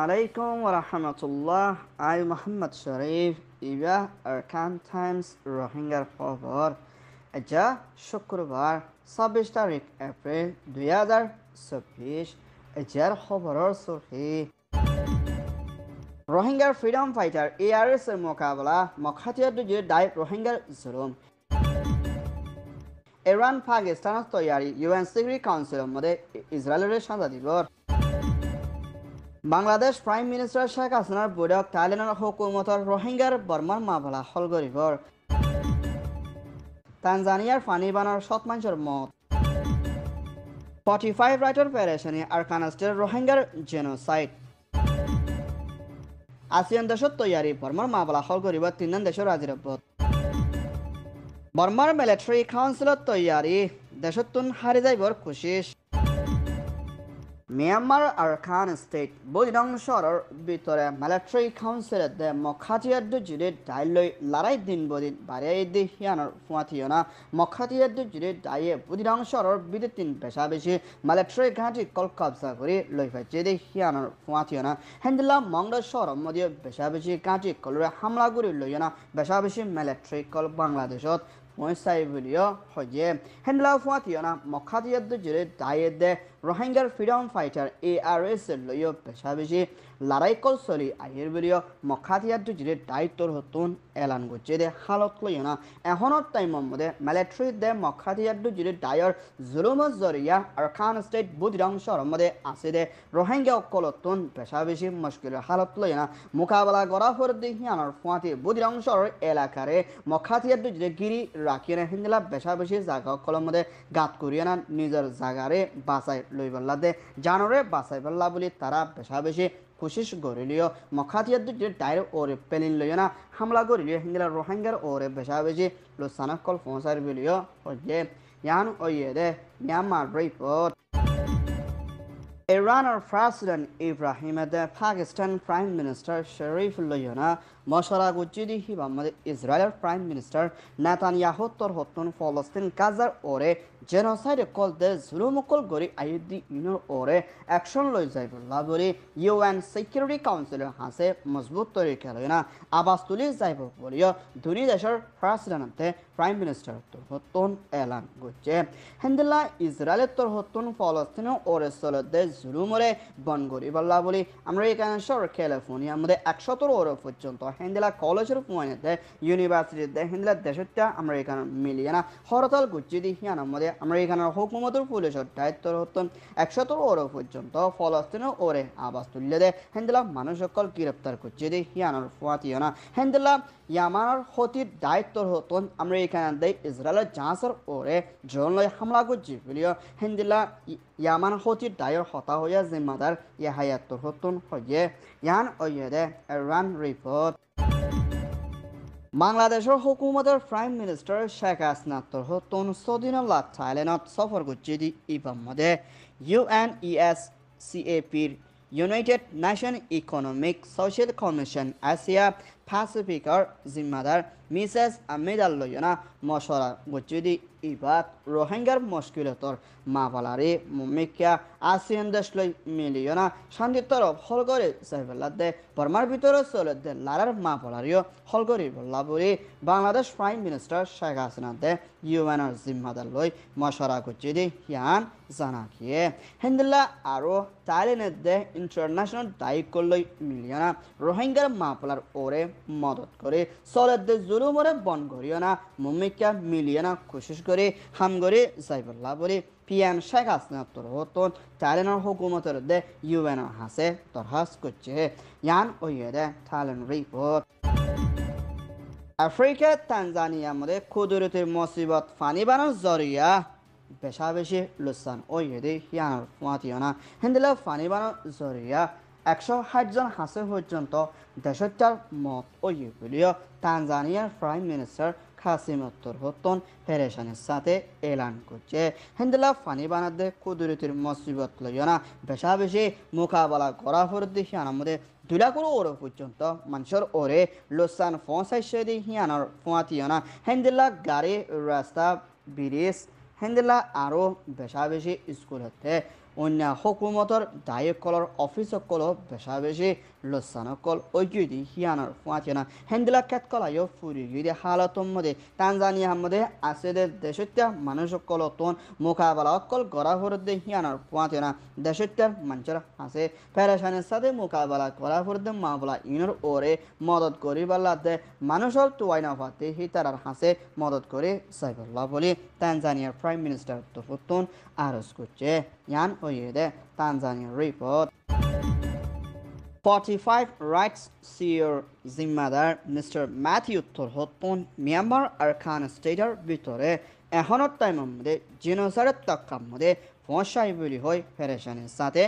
alaikum wa rahmatullah. I Muhammad Sharif. Iba Arkan Times রোহিঙ্গার খবর। আজ শুক্রবার ২৬ তারিখ এপ্রিল ২০২৪। এজার খবরের সুরখি রোহিঙ্গার ফ্রিডম ফাইটার ARS এর মোকাবেলা মখাতিয়ার দুজের দায় রোহিঙ্গার জুলুম। ইরান পাকিস্তানের তৈয়ারি UN সিকিউরিটি কাউন্সিলের মধ্যে ইসরায়েলের সাজা দিবস। বাংলাদেশ প্রাইম মিনিস্টার শেখ হাসিনার বৈঠক থাইল্যান্ডের হুকুমতর রোহিঙ্গার বর্মার মামলা হল করিবর। তানজানিয়ার ফানি বানার সৎ মানুষের মত। 45 রাইটার ফেডারেশনে আরকানা স্টেটের রোহিঙ্গার জেনোসাইড। আসিয়ান দেশত তৈয়ারি বর্মার মামলা হল করিব 3 দেশের রাজিরব্বত। বর্মার মিলিটারি কাউন্সিলত তৈয়ারি দেশতুন হারি যাইবর কোশিশ। মিয়ানমার আরকান স্টেট বৈধ্বংসর ভিতরে মিলিটারি কাউন্সিলত মখাতিয়ার জুড়ে ডাইলই লড়াই দিন বদিন বাড়িয়ে দিয়ানোর ফুয়াথিয়না মখাতিয়ার জুড়ে ডাইয়ে বৈধ্বংসর বিদ্যুতিন পেশা বেশি মিলিটারি ঘাঁটি কল কবজা করে লই ফাইছে দিয়ানোর ফুয়াথিয়না হেন্দিলা মংলা শহর মধ্যে পেশা বেশি ঘাঁটি কলরে হামলা করে লইয়না পেশা বেশি মিলিটারি কল বাংলাদেশত ময়সাই বলিও হয়ে হেন্দিলা ফুয়াথিয়না মখাতিয়ার জুড়ে ডাইয়ে দে রোহিঙ্গার ফ্রিডম ফাইটার ARS লইও পেশা বেশি লড়াই কল চলি আহির বলিও মখাতিয়ার জুড়ে দায়িত্বর হতুন এলান করছে দে হালত লইও না এখনের টাইমের মধ্যে মিলিটারি দে মখাতিয়ার জুড়ে দায়র জুলুমত জরিয়া আরকান স্টেট বৈধ্বংসর মধ্যে আছে দে রোহিঙ্গা কলতুন পেশা বেশি মুশকিলের হালত লইও না মোকাবেলা করা ফর দিহিয়ানোর ফুয়াতি বৈধ্বংসর এলাকারে মখাতিয়ার জুড়ে গিরি রাখিয়ে হিন্দিলা পেশা বেশি জায়গা কলর মধ্যে গাত করিয়ে না নিজের জায়গারে বাঁচাই লই বললা দে জানরে বাঁচাই বললা বলি তারা পেশা বেশি কোশিশ করিলিও মখাতিয়ার যে ডাইর ওরে পেলিন লইও না হামলা করিলিও হিন্দিলা রোহিঙ্গার ওরে পেশা বেশি লোসানা কল পৌঁছার বলিও হয়ে ইয়ান ওয়ে দে মিয়ানমার রিপোর্ট ইরানের president Ibrahim Pakistan prime minister Sharif লইয়না মশলা গুজ্জিদি হিবামদ ইসরায়েলের প্রাইম মিনিস্টার নেতানিয়াহু তর হতুন ফলস্তিন গাজার ওরে জেনোসাইড কল দে জুলুমকল গরি আইদি ইনর ওরে অ্যাকশন লই যাইব লাবরি UN সিকিউরিটি কাউন্সিলের হাসে মজবুত তরিকা লইনা আবাস তুলি যাইব বলিও দুই দেশের প্রেসিডেন্টে প্রাইম মিনিস্টার তর হতুন এলান করছে হেন্দিলা ইসরায়েলের তর হতুন ফলস্তিন ওরে চলতে জুলুমরে বন করি বললা বলি আমেরিকান শহর ক্যালিফোর্নিয়ার মধ্যে 100 ওর পর্যন্ত হেন্দিলা কলেজের পয়েন্টে ইউনিভার্সিটিতে হেন্দিলা দেশটা আমেরিকান মিলিয়না হরতাল গুচ্ছি দিহিয়ানোর মধ্যে আমেরিকানের হুকুমতের পুলিশের দায়িত্ব হতুন 100 ওর পর্যন্ত ফলস্তিন ওরে আবাস তুললে দে হেন্দিলা মানুষ সকল গ্রেপ্তার করছে দিহিয়ানোর ফুয়াতিয়না হেন্দিলা ইয়ামানের হতির দায়িত্ব হতুন আমেরিকান দে ইসরায়েলের জাহাজের ওরে ড্রোন লই হামলা করছে বলিও হেন্দিলা ইয়ামান হতির দায়ের হতা হইয়া জিম্মাদার ইয়াহায়াত্তর হতুন হয়ে ইয়ান ওয়ে দে ইরান রিপোর্ট বাংলাদেশের হুকুমতের প্রাইম মিনিস্টার শেখ হাসিনা তর হতুন সৌদিনাল্লাহ থাইল্যান্ডত সফর করছে দি ইবাম মধ্যে UNESCAPর United Nation economic social commission Asia প্যাসিফিকর জিম্মাদার মিসেস আমিদাল লইনা মশরা গুচ্ছিদি ইবাত রোহিঙ্গার মুশকিলতর মাপালারে মুমিকা আসিয়ান দেশ লই মিলিয়না শান্তির তরফ হল করে সাইফাল্লাদে বর্মার ভিতরে চলে দে লারার মাপালারিও হল করি বললা বলি বাংলাদেশ প্রাইম মিনিস্টার শেখ হাসিনা দে UNর জিম্মাদার লই মশরা গুচ্ছিদি ইয়ান জানা কিয়ে হিন্দিল্লা আরো থাইল্যান্ডের দে ইন্টারন্যাশনাল দায়িত্ব লই মিলিয়না রোহিঙ্গার মাপালার ওরে মদত করে চলে দে জুলুমরে বন করিও না মুমিকা মিলিয়না কোশিশ করে হাম করে যাইবল্লা বলে PM শেখ হাসিনা তোর হতন থাইল্যান্ডের হুকুমতের দে UNর হাসে দরখাস্ত করছে ইয়ান ওয়ে দে থাইল্যান্ড রিপোর্ট আফ্রিকা তানজানিয়ার মধ্যে কুদরতের মুসিবত ফানি বানার জরিয়া বেশা বেশি লুসান ওয়ে দে ইয়ান ফুয়াতিয়না হিন্দিলা ফানি বানার জরিয়া 160 জন হাসে পর্যন্ত দেশটার মত ওই বলিও তানজানিয়ার প্রাইম মিনিস্টার কাসিম উত্তর হতন ফেডারেশনের সাথে এলান করছে হিন্দিলা ফানি বানাতে কুদরতির মুসিবত লইনা বেশা বেশি মোকাবেলা করা ফর দিহিয়ান মধ্যে 2 লাখ ওর পর্যন্ত মানুষের ওরে লোসান পৌঁছাইছে দিহিয়ানোর ফুয়াতিয়না হিন্দিলা গাড়ি রাস্তা ব্রিজ হিন্দিলা আরও বেশা বেশি স্কুল হতে অন্য হুকুমতর দায়কলর অফিসকল বেশা বেশি লসানকল ঐক্যদি হিয়ানর ফুয়াতিনা হেন্দিলা কেতকলায়ও ফুরিগিরি হালতম মধ্যে তানজানিয়া মধ্যে আছে দেশত্যার মানুষকল তোন মোকাবেলা অকল গড়া হরদে হিয়ানর ফুয়াতিনা দেশত্যার মানুষের আছে পেরেশানের সাথে মোকাবেলা করা হরদে মামলা ইনর ওরে মদত করিবাল্লাদে মানুষের তুয়াইনা ফাতে হিতারার হাসে মদত করে সাইবুল্লাহ বলি তানজানিয়ার প্রাইম মিনিস্টার তোফুতুন আরজ করছে ইয়ান ওয়েদে তানজানিয়া রিপোর্ট 45 rights seer জিম্মাদার মিস্টার ম্যাথিউ তোরহতুন মিয়ানমার আরকান স্টেটের ভিতরে এখনত টাইমের মধ্যে জিনোসাইডের তক্কার মধ্যে ফসাই বলি হয় ফেডারেশনের সাথে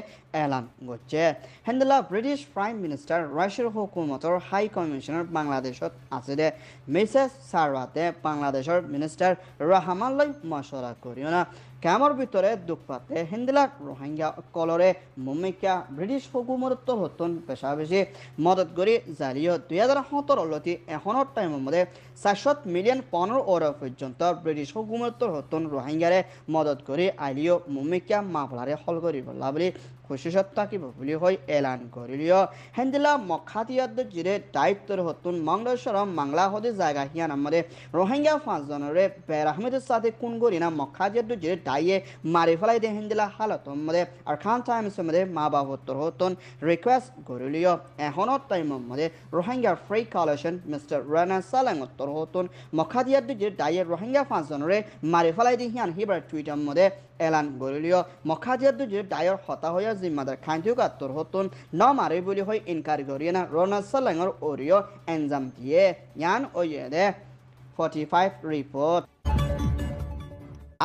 এলান করছে হেন্ডেলা ব্রিটিশ প্রাইম মিনিস্টার রাশিয়ার হুকুমতর হাই কমিশনার বাংলাদেশত আছে দে মিসেস সারওয়াতে বাংলাদেশের মিনিস্টার রহমানলাই মশলা করিও না ক্যামর ভিতরে দুঃপাতে হিন্দিলা রোহিঙ্গা কলরে মুম্মিকা ব্রিটিশ হুকুমত হতন পেশা বেশি মদত করি জালিও 2017 লতি এখনের টাইমের মধ্যে 400 মিলিয়ন পনেরো ওরা পর্যন্ত ব্রিটিশ হুকুমত হতন রোহিঙ্গারে মদত করি আইলিও মুম্মিকা মাফলারে হল করি বলা বলি খুশি সত্তা কি বলি হয় এলান করিলিও হেন্দিলা মখাতিয়াদ জিরে দায়িত্বর হতুন মংলেশ্বর মাংলা হতে জায়গা হিয়ান আমাদের রোহিঙ্গা 5 জনরে বের আহমেদের সাথে কোন করি না মখাতিয়াদ জিরে দাইয়ে মারি ফেলাই দে হেন্দিলা হালত মধ্যে আর খান টাইমস মধ্যে মা বাবতর হতুন রিকোয়েস্ট করিলিও এখনত টাইমের মধ্যে রোহিঙ্গা ফ্রি কলিশন মিস্টার রানা সালাং উত্তর হতুন মখাতিয়াদ জিরে দাইয়ে রোহিঙ্গা 5 জনরে মারি ফেলাই দে হিয়ান হিবার টুইটার মধ্যে এলান করিলিও মখাতিয়াদ জিরে দায়ের হতা হইয়া জিম্মাদার খান্তিউকাত্তর হতুন ন মারি বলি হয় ইনকার করিয়ে না রোনা সালাংর ওরিও এনজাম দিয়ে ইয়ান ওয়েদে 45 রিপোর্ট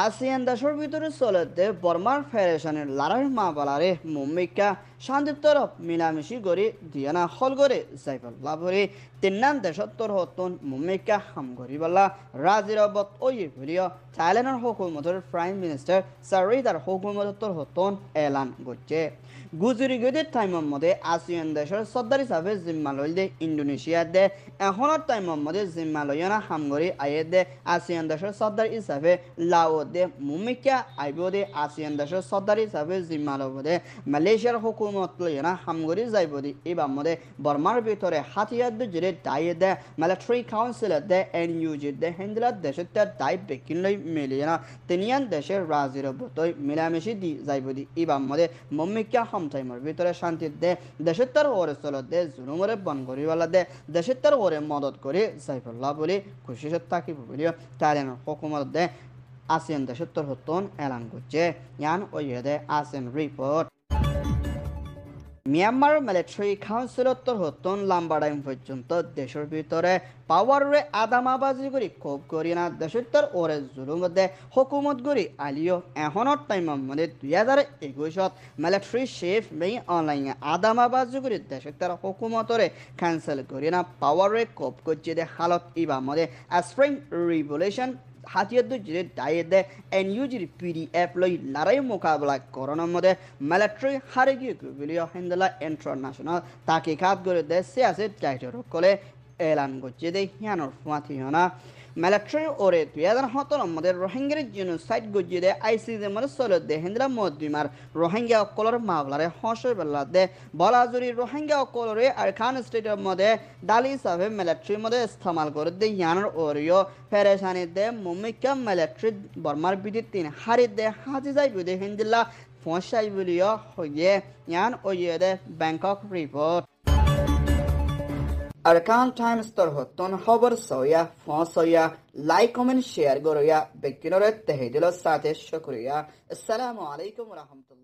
আসিয়ান দেশের ভিতরে চলতে বর্মার ফেডারেশনের লড়াই মামলারে মুম্বিকা শান্তির তরফ মিলামিশি করে দিয়ে না হল করে যাইবল্লা ভরে তিনান দেশত্তর হতুন মুম্বিকা হাম করিবল্লা রাজির অবত ওই ভরিও থাইল্যান্ডের হুকুমতের প্রাইম মিনিস্টার সারিদার হুকুমতর হতুন এলান করছে গুজরি গদের টাইমের মধ্যে আসিয়ান দেশের সর্দার হিসাবে জিম্মা লই দে ইন্দোনেশিয়া দে এখনের টাইমের মধ্যে জিম্মা লইনা হামগরি আয়ে দে আসিয়ান দেশের সর্দার হিসাবে লাও দে মুম্বিকা আইব দে আসিয়ান দেশের সর্দার হিসাবে জিম্মা লব দে মালয়েশিয়ার হুকুমত লইনা হামগরি যাইব দে এবার মধ্যে বর্মার ভিতরে হাতিয়ার জিরে দায়ে দে মিলিটারি কাউন্সিল দে এনইউজি দে হেন্দিলা দেশের দায় বেকিন লই মিলিয়ে তিনিয়ান দেশের রাজির বতই মিলামিশি দি যাইব দি এবার মধ্যে মুম্বিকা টাইমের ভিতরে শান্তি দে দেশের তার ওরে চল দে জুলুমরে বন করিওয়ালা দে দেশের তার ওরে মদত করে সাইফুল্লাহ বলি খুশি থাকিব বলিও থাইল্যান্ডের হুকুমত দে আসিয়ান দেশের তোর হতন এলান করছে ইয়ান ওয়েদে আসিয়ান রিপোর্ট মিয়ানমার মিলিটারি কাউন্সিলর হতন লম্বা টাইম পর্যন্ত দেশের ভিতরে পাওয়ারে আদামাবাজি করি খুব করি না দেশের তার ওরে জুলুম দে হুকুমত করি আলিও এখনের টাইমের মধ্যে 2021 মিলিটারি শেফ মেই অনলাইনে আদামাবাজি করি দেশের তার হুকুমতরে ক্যান্সেল করি না পাওয়ারে খুব করছে দে হালত ইবা মধ্যে স্প্রিং রিভলিউশন হাতিয়ার জিরে দায়ে দে এনইউজির পিডিএফ লই লড়াই মোকাবেলা করানোর মধ্যে মিলিটারি হারে গিয়ে বিলিও হেন্দেলা ইন্টারন্যাশনাল তাকে খাত করে দে সে আছে টাইটের কলে এলান করছে দে হিয়ানোর ফাঁথিহনা মিলিটারি ওরে 2017 মধ্যে রোহিঙ্গার জেনোসাইড গজিয়ে দে আইসিজে মধ্যে চলে দে হেন্দ্রা মদ্দিমার রোহিঙ্গা অকলর মামলারে হসে বেলা দে বলাজুরি রোহিঙ্গা অকলরে আর খান স্টেটের মধ্যে ডালি হিসাবে মিলিটারির মধ্যে ইস্তেমাল করে দে ইয়ানোর ওরিও ফেরেশানি দে মুম্বিকা মিলিটারি বর্মার বিধি 3 হারি দে হাজি যাইব দে হিন্দিল্লা ফসাই বলিও হইয়ে ইয়ান ওইয়ে দে ব্যাংকক রিপোর্ট আরকান টাইমস তোর হতন খবর সয়া ফসয়া লাইক কমেন্ট শেয়ার গরয়া ব্যক্তির তেহেদিল সাথে শুকরিয়া আসসালামু আলাইকুম ওয়া রাহমাতুল্লাহ।